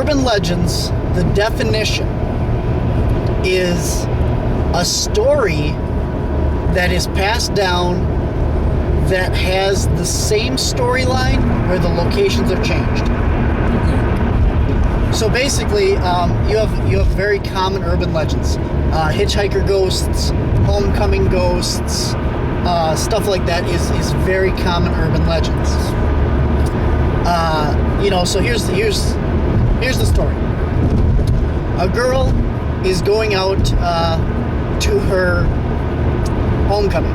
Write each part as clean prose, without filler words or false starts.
urban legends, the definition is a story that is passed down that has the same storyline where the locations are changed. Okay. So basically, you have very common urban legends, hitchhiker ghosts, homecoming ghosts, stuff like that is very common urban legends. So here's the story. A girl is going out to her homecoming,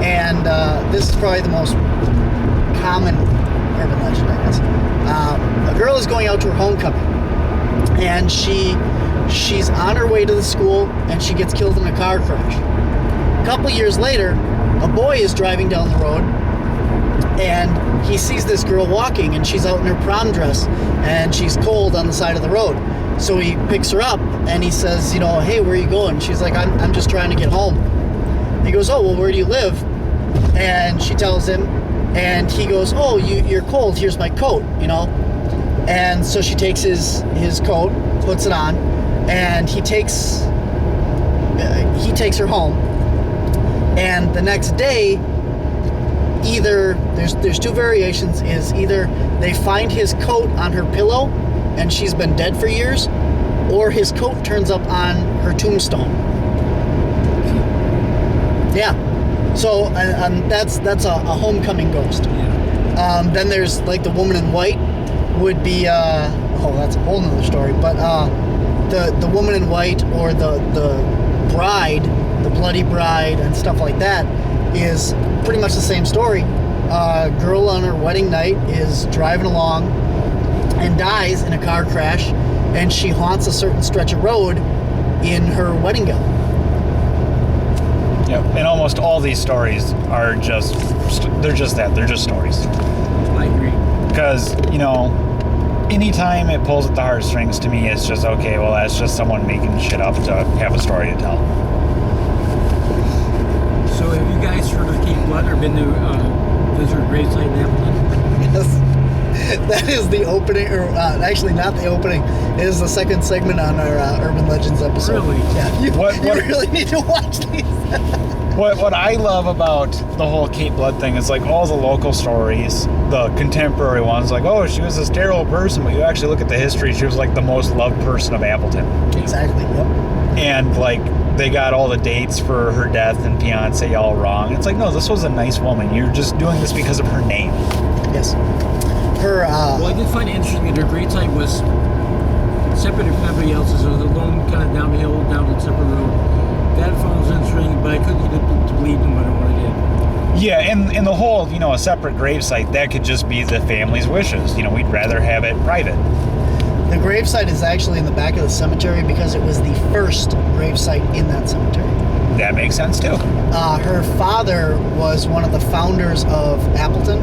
and this is probably the most common urban legend, I guess. A girl is going out to her homecoming, and she's on her way to the school, and she gets killed in a car crash. A couple years later, a boy is driving down the road, and he sees this girl walking, and she's out in her prom dress, and she's cold on the side of the road. So he picks her up, and he says, hey, where are you going? She's like, I'm just trying to get home. He goes, oh, well, where do you live? And she tells him, and he goes, oh, you're cold, here's my coat, And so she takes his coat, puts it on, and he takes her home. And the next day, either there's two variations, is either they find his coat on her pillow and she's been dead for years, or his coat turns up on her tombstone. Yeah. So that's a homecoming ghost. Yeah. Then there's like the woman in white would be that's a whole nother story, but the woman in white, or the bride, the bloody bride and stuff like that, is pretty much the same story. A girl on her wedding night is driving along and dies in a car crash, and she haunts a certain stretch of road in her wedding gown. Yeah, and almost all these stories are they're just stories. I agree. Because, anytime it pulls at the heartstrings, to me, it's just, okay, well, that's just someone making shit up to have a story to tell. So have you guys heard of Cape Blood or been to visit a gravesite in Appleton? Yes. That is the opening, or actually not the opening. It is the second segment on our Urban Legends episode. Really? Yeah. You really need to watch these. What I love about the whole Cape Blood thing is like all the local stories, the contemporary ones, like, oh, she was this terrible person, but you actually look at the history, she was like the most loved person of Appleton. Exactly. Yep. And like they got all the dates for her death and fiance all wrong. It's like, no, this was a nice woman. You're just doing this because of her name. Yes. Her. Well, I did find it interesting that her gravesite was separate from everybody else's. It was alone, kind of down the hill, down a separate road. That phone was interesting, but I couldn't get it to believe no matter what I did. Yeah, and the whole, a separate gravesite, that could just be the family's wishes. We'd rather have it private. The gravesite is actually in the back of the cemetery because it was the first gravesite in that cemetery. That makes sense too. Her father was one of the founders of Appleton.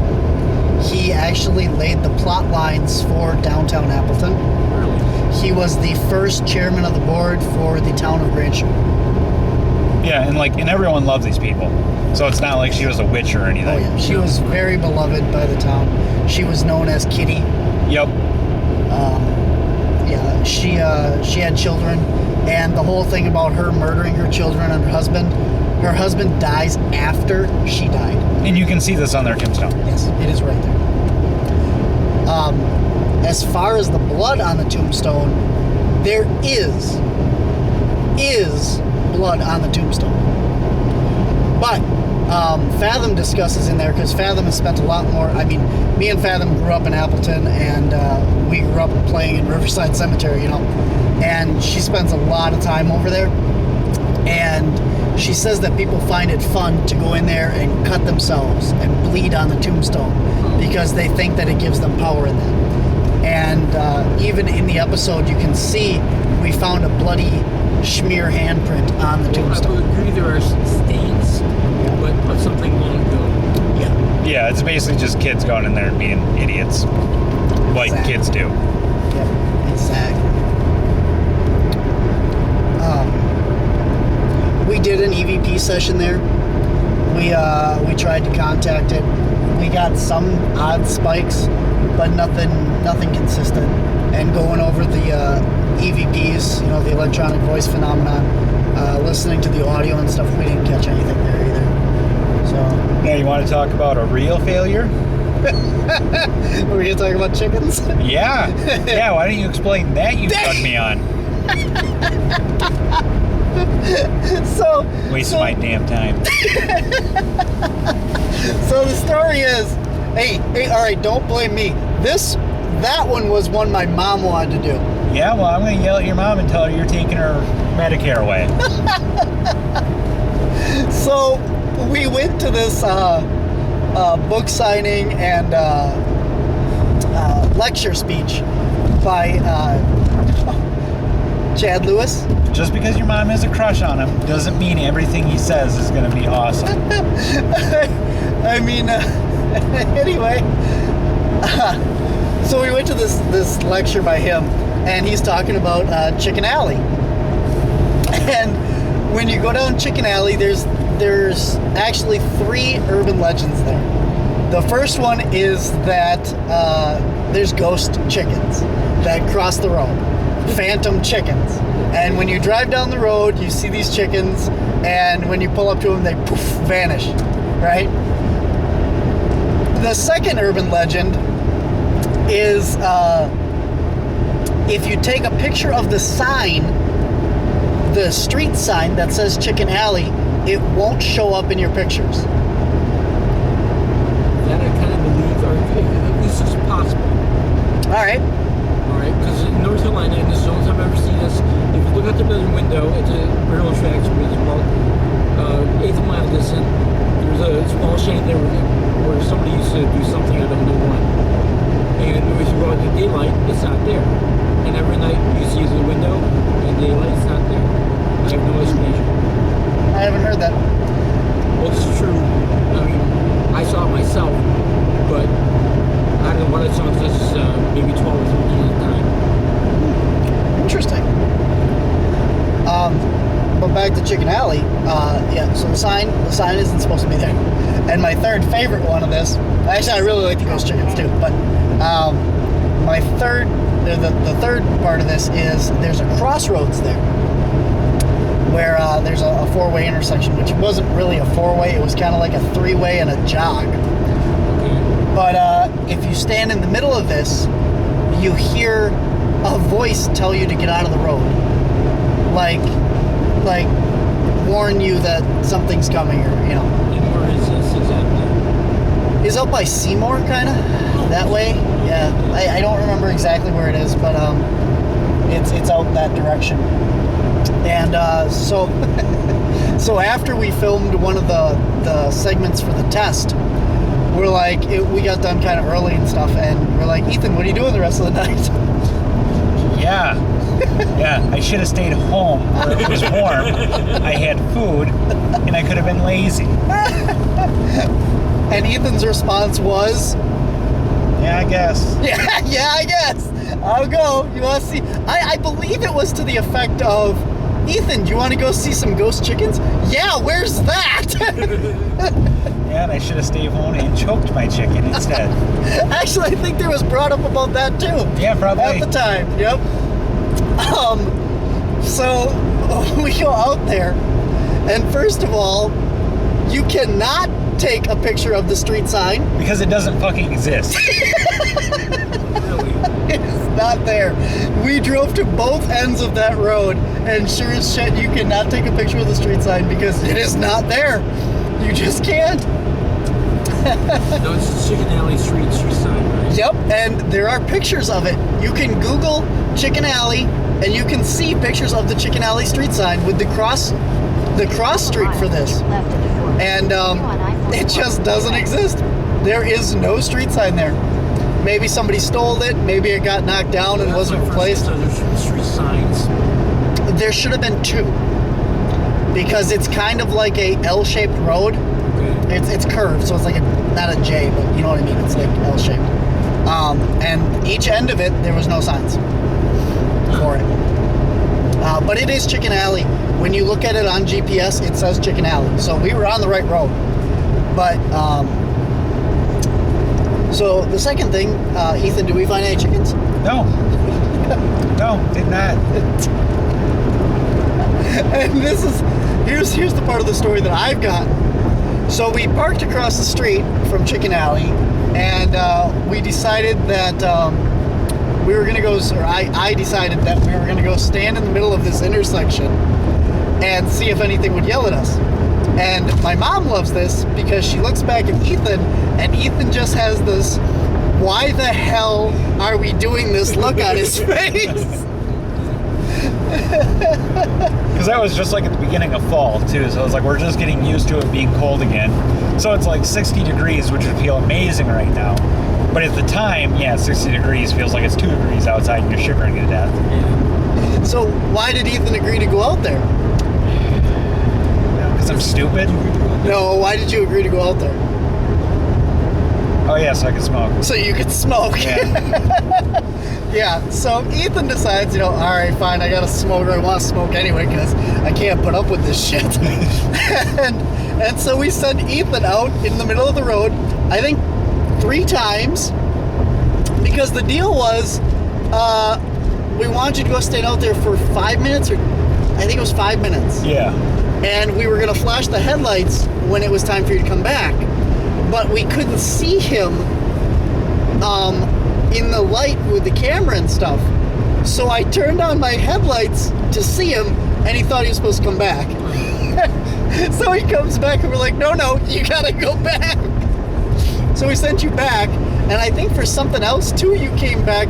He actually laid the plot lines for downtown Appleton. Really? He was the first chairman of the board for the town of Grand Chute. Yeah, and everyone loves these people. So it's not like she was a witch or anything. Oh yeah, she was very beloved by the town. She was known as Kitty. Yep. She had children, and the whole thing about her murdering her children and her husband dies after she died. And you can see this on their tombstone. Yes, it is right there. As far as the blood on the tombstone, there is blood on the tombstone. But Fathom discusses in there, because Fathom has spent a lot more. I mean, me and Fathom grew up in Appleton, and we grew up playing in Riverside Cemetery, and she spends a lot of time over there. And she says that people find it fun to go in there and cut themselves and bleed on the tombstone because they think that it gives them power in that. And even in the episode, you can see we found a bloody smear handprint on the tombstone. I would agree there are stains, but of something long ago. Yeah. Yeah, it's basically just kids going in there and being idiots. Like Exactly. kids do. Yep, exactly. We did an EVP session there. We tried to contact it. We got some odd spikes, but nothing consistent. And go EVPs, the electronic voice phenomenon, listening to the audio and stuff, we didn't catch anything there either. So. Now, you want to talk about a real failure? Were we going to talk about chickens? Yeah. Yeah, why don't you explain that you dug me on? Wasting my damn time. So the story is, hey, all right, don't blame me. That one was one my mom wanted to do. Yeah, well, I'm going to yell at your mom and tell her you're taking her Medicare away. So we went to this book signing and lecture speech by Chad Lewis. Just because your mom has a crush on him doesn't mean everything he says is going to be awesome. I mean, anyway. So we went to this lecture by him, and he's talking about Chicken Alley. And when you go down Chicken Alley, there's actually 3 urban legends there. The first one is that there's ghost chickens that cross the road, phantom chickens. And when you drive down the road, you see these chickens, and when you pull up to them, they poof, vanish, right? The second urban legend is if you take a picture of the sign, the street sign that says Chicken Alley, it won't show up in your pictures. That I kind of believe, or at least it's possible. All right, because in North Carolina, and this is the only time I've ever seen this, if you look out the building window at the railroad tracks, which is about 1/8 mile distant, there's a small shade there where somebody used to do something, I don't know what. And if you go out in daylight, it's not there. And every night you see the window, and daylight, it's not there. I have no explanation. I haven't heard that. Well, this is true. I mean, I saw it myself, but I don't know what I saw. This is maybe 12 or 13 at the time. Interesting. But back to Chicken Alley. Yeah. So the sign isn't supposed to be there. And my third favorite one of this. Actually, I really like the ghost chickens too. But my third, the third part of this is there's a crossroads there, where there's a 4-way intersection, which wasn't really a 4-way. It was kind of like a 3-way and a jog. But if you stand in the middle of this, you hear a voice tell you to get out of the road, like warn you that something's coming, or And where is this exactly? Is out by Seymour, kind of that way. Yeah, I don't remember exactly where it is, but it's out that direction. And so after we filmed one of the segments for the test, we're like, we got done kind of early and stuff, and we're like, Ethan, what are you doing the rest of the night? Yeah. Yeah, I should have stayed home where it was warm. I had food, and I could have been lazy. And Ethan's response was, Yeah, I guess. yeah, I guess. I'll go. You want to see? I believe it was to the effect of, Ethan, do you want to go see some ghost chickens? Yeah, where's that? Yeah, and I should have stayed home and choked my chicken instead. Actually, I think there was brought up about that too. Yeah, probably. At the time, yep. So we go out there, and first of all, you cannot take a picture of the street sign. Because it doesn't fucking exist. Really? It's not there. We drove to both ends of that road, and sure as shit, you cannot take a picture of the street sign because it is not there. You just can't. No, it's the Chicken Alley street sign, right? Yep, and there are pictures of it. You can Google Chicken Alley, and you can see pictures of the Chicken Alley street sign with the cross street for this. And it just doesn't exist. There is no street sign there. Maybe somebody stole it. Maybe it got knocked down and wasn't replaced. So there's street signs. There should have been 2, because it's kind of like a L-shaped road. Okay. It's curved, so it's like not a J, but you know what I mean. It's like L-shaped. And each end of it, there was no signs for it. But it is Chicken Alley. When you look at it on GPS, it says Chicken Alley. So we were on the right road. But so the second thing, Ethan, did we find any chickens? No. No, No, did not. And here's the part of the story that I've got. So we parked across the street from Chicken Alley, and we decided that we were gonna go, or I decided that we were gonna go stand in the middle of this intersection and see if anything would yell at us. And my mom loves this because she looks back at Ethan, and Ethan just has this, why the hell are we doing this look on his face? Because that was just like at the beginning of fall too, so it's like we're just getting used to it being cold again. So it's like 60 degrees, which would feel amazing right now. But at the time, yeah, 60 degrees feels like it's 2 degrees outside and you're shivering to death. Yeah. So why did Ethan agree to go out there? Because I'm stupid? No, why did you agree to go out there? Oh yeah, so I can smoke. So you could smoke. Yeah. Yeah, so Ethan decides, all right, fine, I gotta smoke, or I want to smoke anyway, because I can't put up with this shit. and so we sent Ethan out in the middle of the road, I think 3 times, because the deal was, we wanted you to go stand out there for 5 minutes, or I think it was 5 minutes. Yeah. And we were gonna flash the headlights when it was time for you to come back. But we couldn't see him, in the light with the camera and stuff. So I turned on my headlights to see him, and he thought he was supposed to come back. So he comes back, and we're like, no, you gotta go back. So we sent you back, and I think for something else too, you came back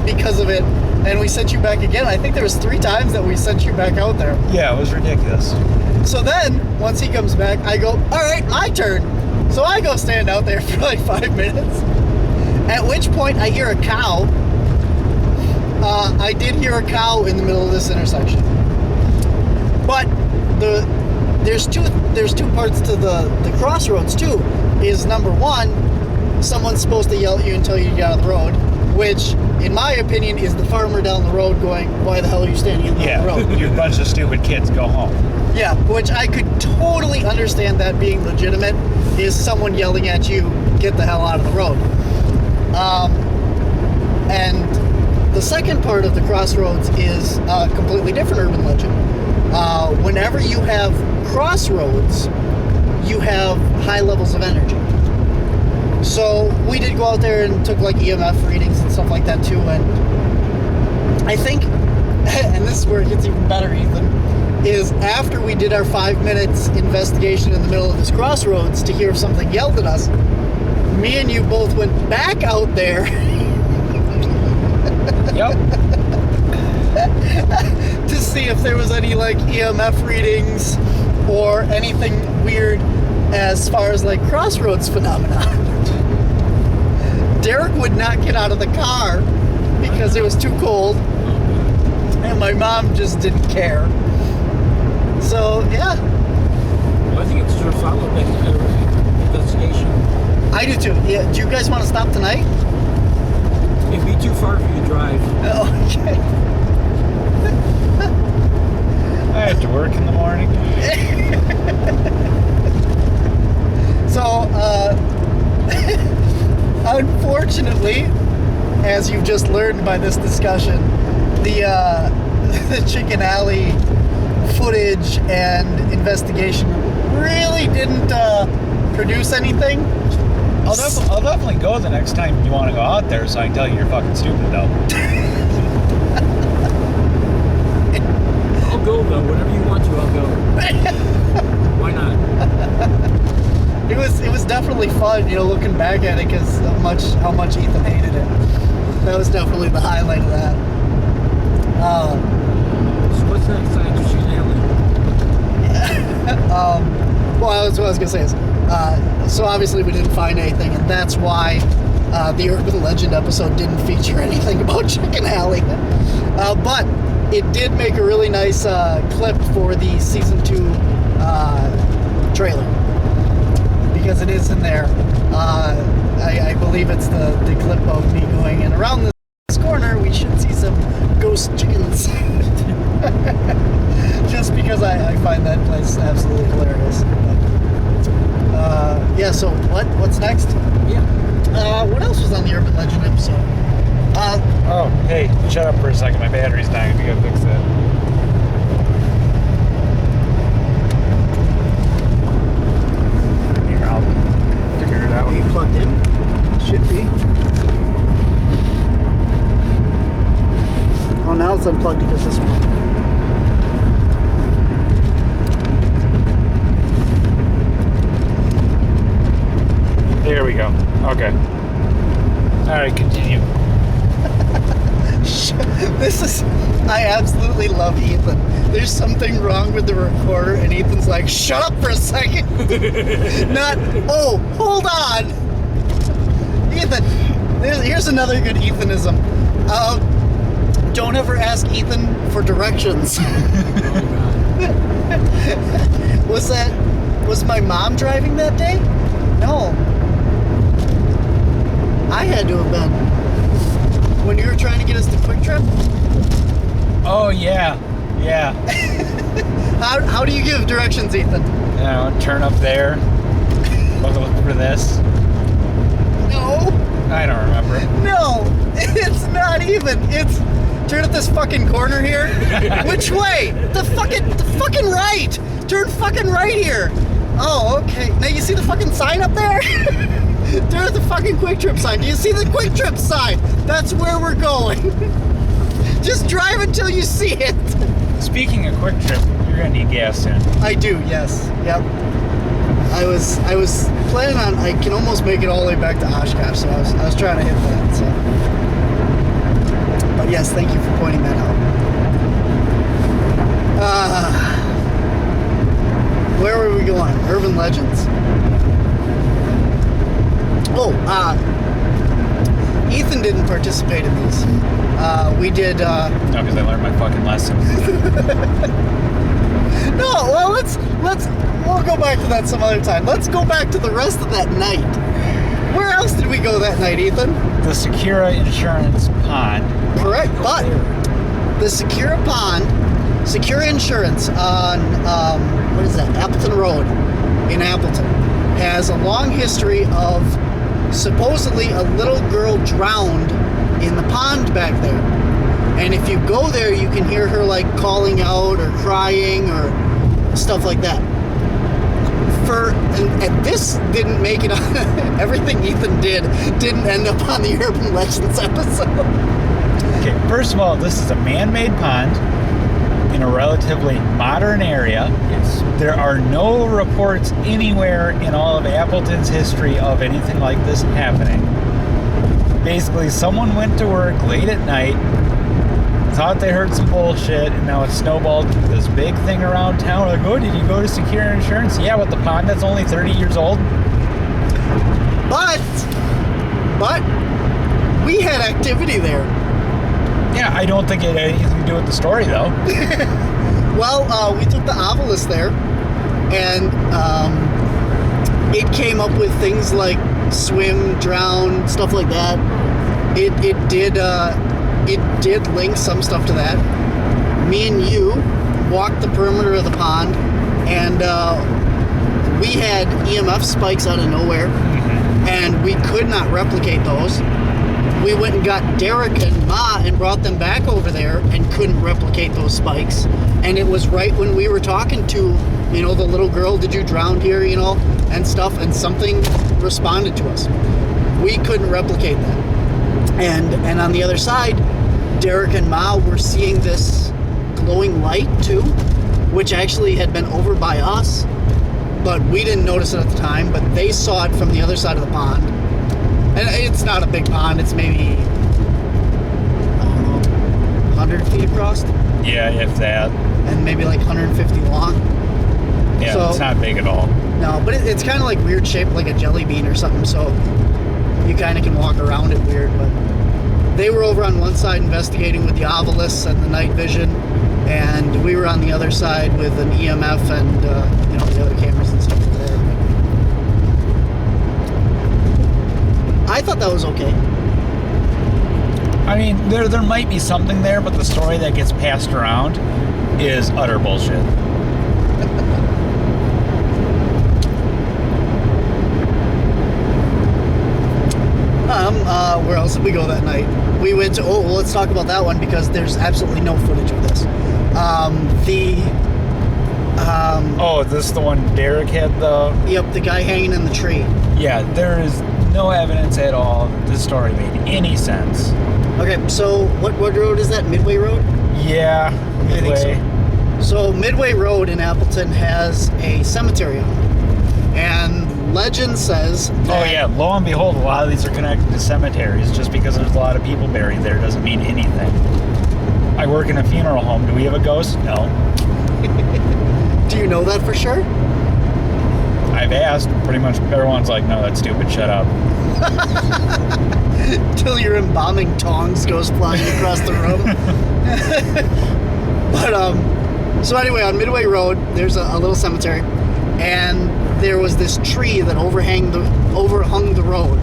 because of it, and we sent you back again. I think there was 3 times that we sent you back out there. Yeah, it was ridiculous. So then, once he comes back, I go, all right, my turn. So I go stand out there for like 5 minutes. At which point I hear a cow. I did hear a cow in the middle of this intersection. But there's two parts to the crossroads too. Is number one, someone's supposed to yell at you until you get out of the road, which in my opinion is the farmer down the road going, why the hell are you standing in the middle of the road? You bunch of stupid kids, go home. Yeah, which I could totally understand that being legitimate, is someone yelling at you, get the hell out of the road. And the second part of the crossroads is a completely different urban legend. Whenever you have crossroads, you have high levels of energy. So we did go out there and took like EMF readings and stuff like that too, and I think, and this is where it gets even better, Ethan, is after we did our 5 minutes investigation in the middle of this crossroads to hear if something yelled at us, me and you both went back out there. Yep. To see if there was any like EMF readings or anything weird as far as like crossroads phenomena. Derek would not get out of the car because it was too cold, and my mom just didn't care. So yeah. Well, I think it's sort of follow-up investigation. I do too. Yeah. Do you guys want to stop tonight? It'd be too far for you to drive. Okay. I have to work in the morning. So, unfortunately, as you've just learned by this discussion, the Chicken Alley footage and investigation really didn't produce anything. I'll definitely go the next time you want to go out there, so I can tell you you're fucking stupid though. I'll go though. Whenever you want to, I'll go. Why not? It was definitely fun, looking back at it, because how much Ethan hated it. That was definitely the highlight of that. So what's next after Chicken Alley? What I was gonna say is, so obviously we didn't find anything, and that's why the urban legend episode didn't feature anything about Chicken Alley. But it did make a really nice clip for the season 2 trailer, because it is in there. I believe it's the clip of me going, and around this corner we should see some ghost chickens. Just because I find that place absolutely hilarious. But, yeah, so what's next? Yeah. What else was on the urban legend episode? Oh, hey, shut up for a second. My battery's dying. We gotta fix that. Here, I'll figure it out. Are you plugged in? Should be. Oh, now it's unplugged because this one. There we go. Okay. All right, continue. I absolutely love Ethan. There's something wrong with the recorder, and Ethan's like, shut up for a second. Not, oh, hold on. Ethan, here's another good Ethanism. Don't ever ask Ethan for directions. Was my mom driving that day? No. I had to have been. When you were trying to get us to Quick Trip? Oh, yeah. Yeah. How do you give directions, Ethan? You know, turn up there. Look for this. No. I don't remember. No. It's not even. It's turn at this fucking corner here. Which way? The fucking right. Turn fucking right here. Oh, okay. Now you see the fucking sign up there? There's the fucking Quick Trip sign. Do you see the Quick Trip sign? That's where we're going. Just drive until you see it. Speaking of Quick Trip, you're gonna need gas soon. I do, yes. Yep. I was planning on, I can almost make it all the way back to Oshkosh, so I was trying to hit that, so. But yes, thank you for pointing that out. Where were we going? Urban Legends? Oh, Ethan didn't participate in these. We did. No, because I learned my fucking lesson. No, well, we'll go back to that some other time. Let's go back to the rest of that night. Where else did we go that night, Ethan? The Secura Insurance Pond. Correct, but the Secura Insurance on what is that? Appleton Road in Appleton has a long history of supposedly a little girl drowned in the pond back there. And if you go there, you can hear her like calling out or crying or stuff like that. And this didn't make it on. Everything Ethan didn't end up on the Urban Legends episode. Okay, first of all, this is a man-made pond in a relatively modern area. Yes. There are no reports anywhere in all of Appleton's history of anything like this happening. Basically, someone went to work late at night, thought they heard some bullshit, and now it's snowballed into this big thing around town. Like, oh, did you go to Secure Insurance? Yeah, but the pond that's only 30 years old. But we had activity there. Yeah, I don't think it had anything to do with the story, though. Well, we took the obelisk there, and it came up with things like swim, drown, stuff like that. It did link some stuff to that. Me and you walked the perimeter of the pond, and we had EMF spikes out of nowhere, and we could not replicate those. We went and got Derek and Ma and brought them back over there and couldn't replicate those spikes. And it was right when we were talking to, the little girl, did you drown here, and stuff, and something responded to us. We couldn't replicate that. And on the other side, Derek and Ma were seeing this glowing light too, which actually had been over by us, but we didn't notice it at the time, but they saw it from the other side of the pond. And it's not a big pond, it's maybe, 100 feet across. Yeah, if that. And maybe like 150 long. Yeah, So- it's not big at all. No, but it's kind of like weird shaped, like a jelly bean or something, so you kind of can walk around it weird, but they were over on one side investigating with the obelisks and the night vision, and we were on the other side with an EMF and, the other cameras and stuff over there. I thought that was okay. I mean, there might be something there, but the story that gets passed around is utter bullshit. where else did we go that night? We went to, let's talk about that one because there's absolutely no footage of this. This is the one Derek had the... Yep, the guy hanging in the tree. Yeah, there is no evidence at all that this story made any sense. Okay, so what road is that? Midway Road? Yeah, Midway. I think so. So Midway Road in Appleton has a cemetery on it. And legend says that... Oh yeah, lo and behold, a lot of these are connected to cemeteries. Just because there's a lot of people buried there doesn't mean anything. I work in a funeral home. Do we have a ghost? No. Do you know that for sure? I've asked. Pretty much everyone's like, no, that's stupid, shut up. Till your embalming tongs goes flying across the room. But, so anyway, on Midway Road, there's a little cemetery. And there was this tree that overhung the road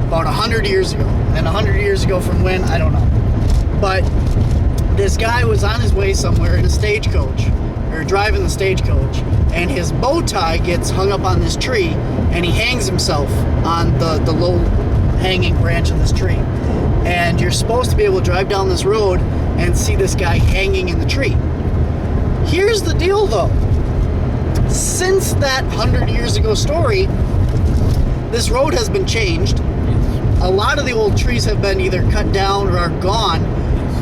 about 100 years ago. And 100 years ago from when, I don't know. But this guy was on his way somewhere in a stagecoach, or driving the stagecoach, and his bow tie gets hung up on this tree, and he hangs himself on the low hanging branch of this tree. And you're supposed to be able to drive down this road and see this guy hanging in the tree. Here's the deal, though. Since that 100 years ago story, this road has been changed. A lot of the old trees have been either cut down or are gone,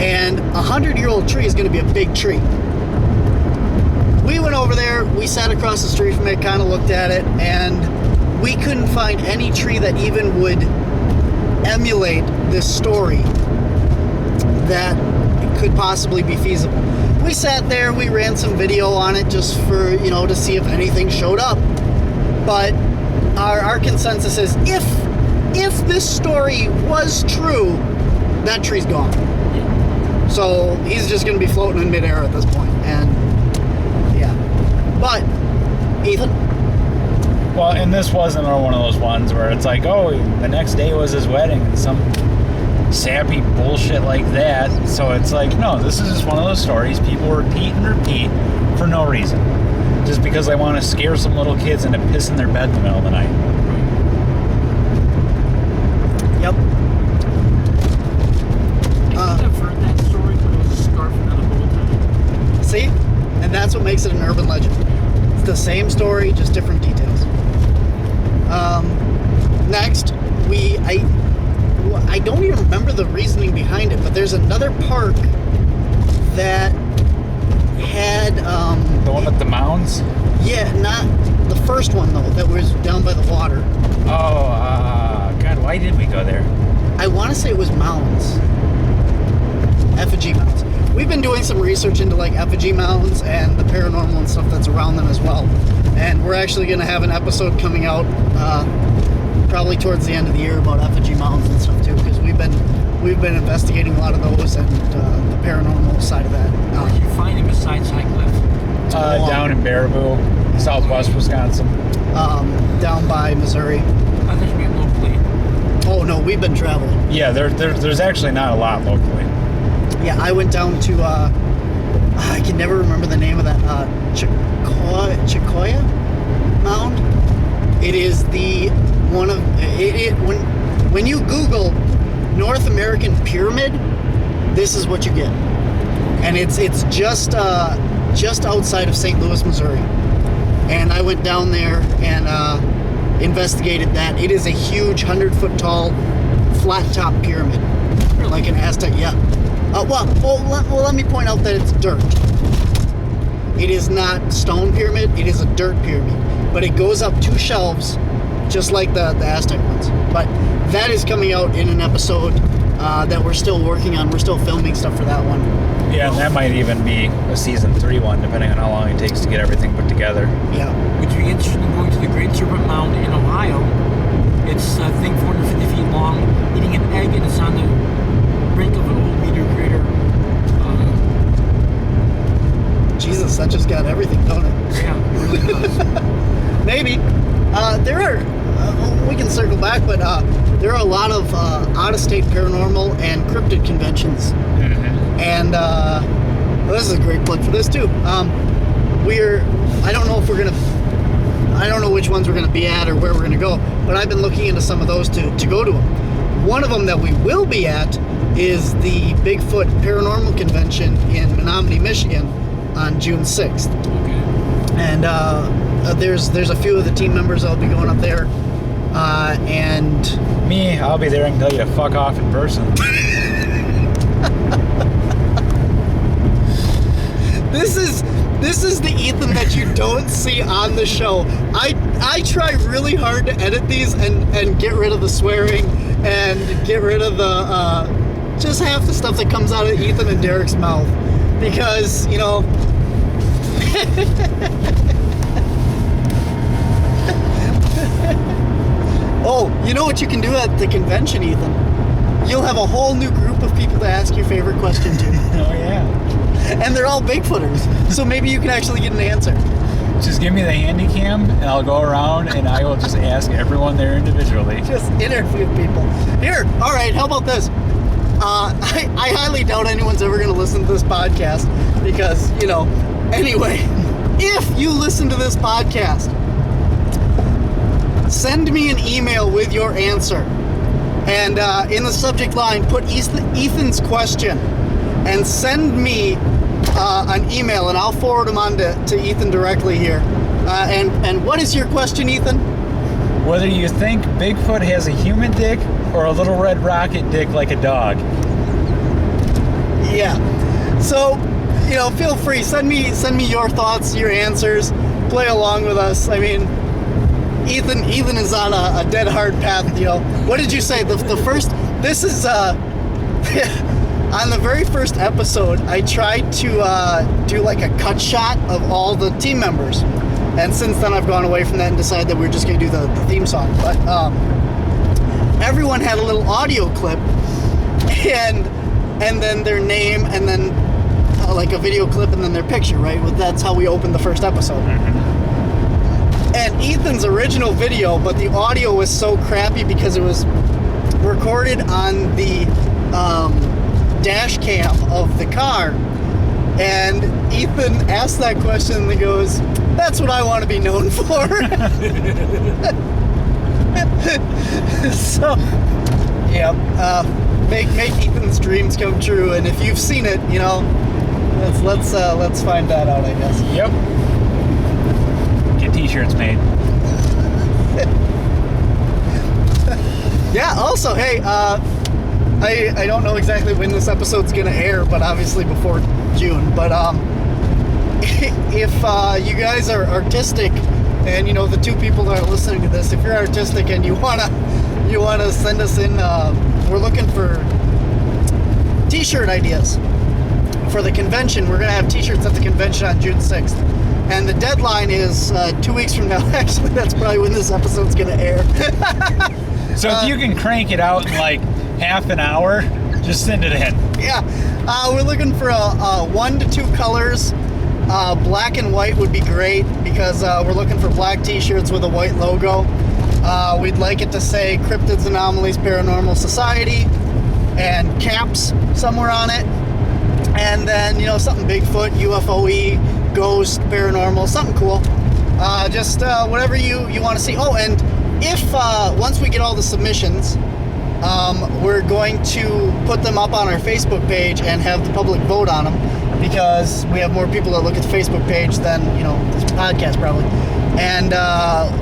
and a 100-year-old tree is going to be a big tree. We went over there, we sat across the street from it, kind of looked at it, and we couldn't find any tree that even would emulate this story that could possibly be feasible. We sat there, we ran some video on it just for, to see if anything showed up. But our consensus is if this story was true, that tree's gone. So he's just going to be floating in midair at this point. And yeah. But, Ethan? Well, and this wasn't one of those ones where it's like, oh, the next day was his wedding and some sappy bullshit like that. So it's like, no, this is just one of those stories people repeat and repeat for no reason. Just because they want to scare some little kids into pissing their bed in the middle of the night. Yep. I've heard that story, but it was a scarf and not a bow tie. See? And that's what makes it an urban legend. It's the same story, just different details. Next, I don't even remember the reasoning behind it, but there's another park that had... the one with the mounds? Yeah, not the first one, though, that was down by the water. Oh, God, why did we go there? I want to say it was mounds. Effigy mounds. We've been doing some research into, effigy mounds and the paranormal and stuff that's around them as well. And we're actually going to have an episode coming out probably towards the end of the year about effigy mounds and stuff, too, because we've been investigating a lot of those and the paranormal side of that. Where did you find him besides High Cliff? Down in Baraboo, southwest Wisconsin. Down by Missouri. I thought you meant locally. Oh, no, we've been traveling. Yeah, there's actually not a lot locally. Yeah, I went down to, I can never remember the name of that, Chicoya Mound. It is the one of, when you Google North American Pyramid, this is what you get. And it's just outside of St. Louis, Missouri. And I went down there and investigated that. It is a huge 100-foot tall flat top pyramid, like an Aztec. Yeah. Well, let me point out that it's dirt. It is not stone pyramid. It is a dirt pyramid, but it goes up 2 shelves, just like the Aztec ones. But that is coming out in an episode that we're still working on. We're still filming stuff for that one. Yeah, and that might even be a season 3 one, depending on how long it takes to get everything put together. Yeah. Would you be interested in going to the Great Serpent Mound in Ohio? It's, I think, 450 feet long, eating an egg, and it's on the brink of an old meteor crater. Jesus, that just got everything, don't it? Yeah, it really does. Maybe. There are, we can circle back, but there are a lot of out-of-state paranormal and cryptid conventions. Mm-hmm. And well, this is a great plug for this, too. I don't know if I don't know which ones we're going to be at or where we're going to go, but I've been looking into some of those to go to them. One of them that we will be at is the Bigfoot Paranormal Convention in Menominee, Michigan on June 6th. Okay. And there's a few of the team members that'll be going up there. And Me, I'll be there and tell you to fuck off in person. This is the Ethan that you don't see on the show. I try really hard to edit these and get rid of the swearing and get rid of the just half the stuff that comes out of Ethan and Derek's mouth, because Oh, you know what you can do at the convention, Ethan? You'll have a whole new group of people to ask your favorite question to. Oh, yeah. And they're all Bigfooters, so maybe you can actually get an answer. Just give me the handy cam, and I'll go around, and I will just ask everyone there individually. Just interview people. Here, all right, how about this? I highly doubt anyone's ever going to listen to this podcast because, anyway, if you listen to this podcast, send me an email with your answer. And in the subject line, put Ethan's question and send me an email, and I'll forward them on to Ethan directly here. And what is your question, Ethan? Whether you think Bigfoot has a human dick or a little red rocket dick like a dog. Yeah. So, feel free. Send me your thoughts, your answers. Play along with us. I mean, Ethan is on a dead hard path. What did you say? The first. This is on the very first episode. I tried to do like a cut shot of all the team members, and since then I've gone away from that and decided that we're just going to do the theme song. But everyone had a little audio clip, and then their name, and then like a video clip, and then their picture. Right? That's how we opened the first episode. And Ethan's original video, but the audio was so crappy because it was recorded on the dash cam of the car. And Ethan asked that question and he goes, "That's what I want to be known for." So, yeah, make Ethan's dreams come true. And if you've seen it, let's find that out, I guess. Yep. Get t-shirts made. Yeah, also, hey, I don't know exactly when this episode's gonna air, but obviously before June. But if you guys are artistic, and the two people that are listening to this, if you're artistic and you wanna send us in, we're looking for t-shirt ideas for the convention. We're gonna have t-shirts at the convention on June 6th. And the deadline is 2 weeks from now. Actually, that's probably when this episode's going to air. So if you can crank it out in like half an hour, just send it in. Yeah. We're looking for 1 to 2 colors. Black and white would be great because we're looking for black t-shirts with a white logo. We'd like it to say Cryptids, Anomalies, Paranormal Society, and caps somewhere on it. And then, something Bigfoot, UFO-y, ghost, paranormal, something cool. Just whatever you want to see. Oh, and if once we get all the submissions, we're going to put them up on our Facebook page and have the public vote on them, because we have more people that look at the Facebook page than this podcast probably. And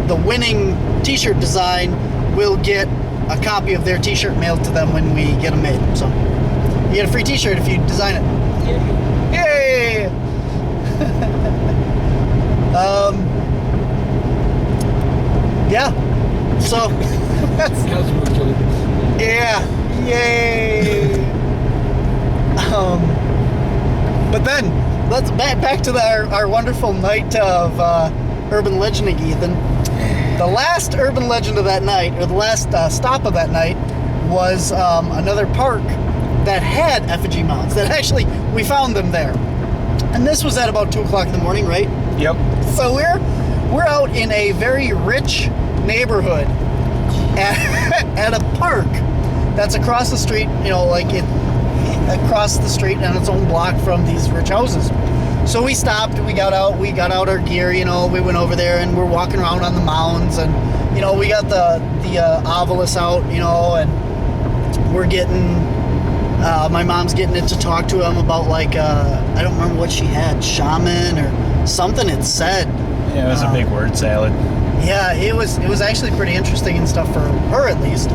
the winning t-shirt design will get a copy of their t-shirt mailed to them when we get them made. So you get a free t-shirt if you design it. Yay! Yeah. So that's yeah. Yay. But then let's back to our wonderful night of urban legending, Ethan. The last urban legend of that night, or the last stop of that night, was another park that had effigy mounds. That actually, we found them there. And this was at about 2 o'clock in the morning, right? Yep. So we're out in a very rich neighborhood at a park that's across the street, across the street on its own block from these rich houses. So we stopped, we got out our gear, we went over there and we're walking around on the mounds, and we got the Ovilus out, and we're getting, my mom's getting it to talk to him about like, I don't remember what she had, shaman or something it said. Yeah, it was a big word salad. Yeah, it was actually pretty interesting and stuff for her at least.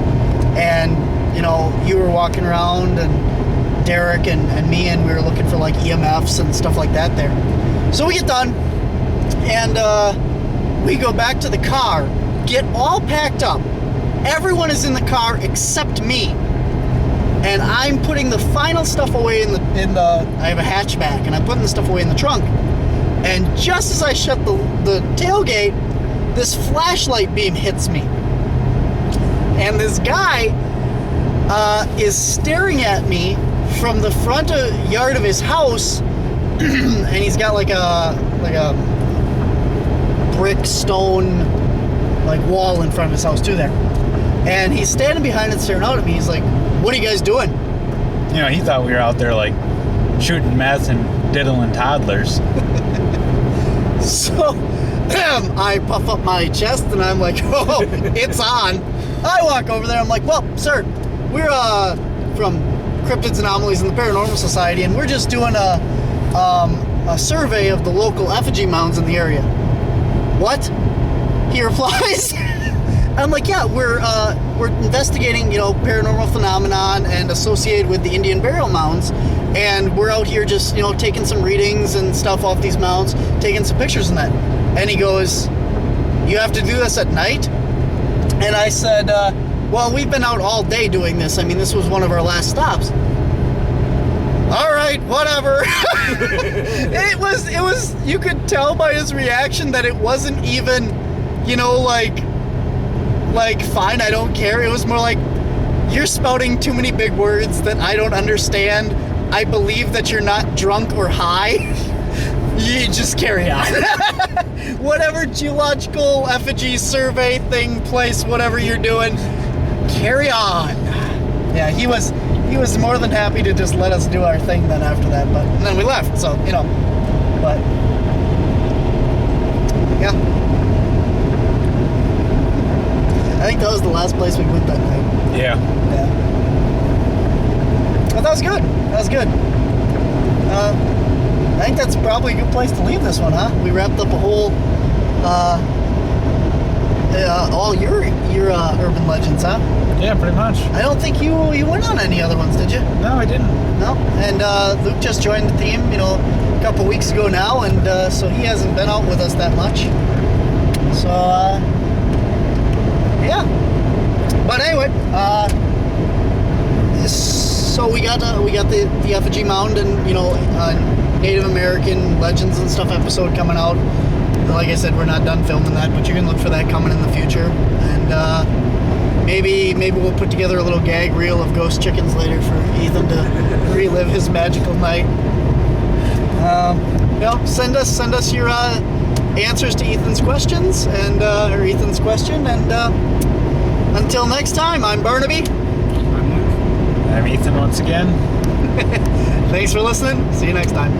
And, you know, you were walking around and Derek and me, and we were looking for like EMFs and stuff like that there. So we get done and we go back to the car, get all packed up. Everyone is in the car except me. And I'm putting the final stuff away in the I have a hatchback, and I'm putting the stuff away in the trunk. And just as I shut the tailgate, this flashlight beam hits me. And this guy is staring at me from the front yard of his house, and he's got like a brick stone like wall in front of his house too there. And he's standing behind it staring out at me. He's like, "What are you guys doing?" You know, he thought we were out there like shooting meth and diddling toddlers. So I puff up my chest and I'm like, "Oh, it's on." I walk over there. I'm like, "Well, sir, we're from Cryptids, Anomalies, and the Paranormal Society, and we're just doing a survey of the local effigy mounds in the area." "What?" he replies. I'm like, "Yeah, we're investigating, you know, paranormal phenomenon and associated with the Indian burial mounds, and we're out here just, you know, taking some readings and stuff off these mounds, taking some pictures and that." And he goes, "You have to do this at night?" And I said, "Well, we've been out all day doing this. I mean, this was one of our last stops." "All right, whatever." It was. You could tell by his reaction that it wasn't even, you know, like fine, I don't care. It was more like, "You're spouting too many big words that I don't understand. I believe that you're not drunk or high. You just carry on." Whatever geological effigy survey thing, place, whatever you're doing, carry on. Yeah, he was more than happy to just let us do our thing then after that, and then we left, so, you know, but yeah. I think that was the last place we went that night. Yeah. Yeah. But that was good. That was good. I think that's probably a good place to leave this one, huh? We wrapped up a whole, all your urban legends, huh? Yeah, pretty much. I don't think you went on any other ones, did you? No, I didn't. No. And Luke just joined the team, you know, a couple weeks ago now, and so he hasn't been out with us that much. So, yeah. But anyway, so we got the effigy mound and, you know, Native American legends and stuff episode coming out. Like I said, we're not done filming that, but you can look for that coming in the future. And maybe we'll put together a little gag reel of ghost chickens later for Ethan to relive his magical night. You know, send us your answers to Ethan's questions and or Ethan's question. And until next time, I'm Barnaby. I'm Ethan once again. Thanks for listening. See you next time.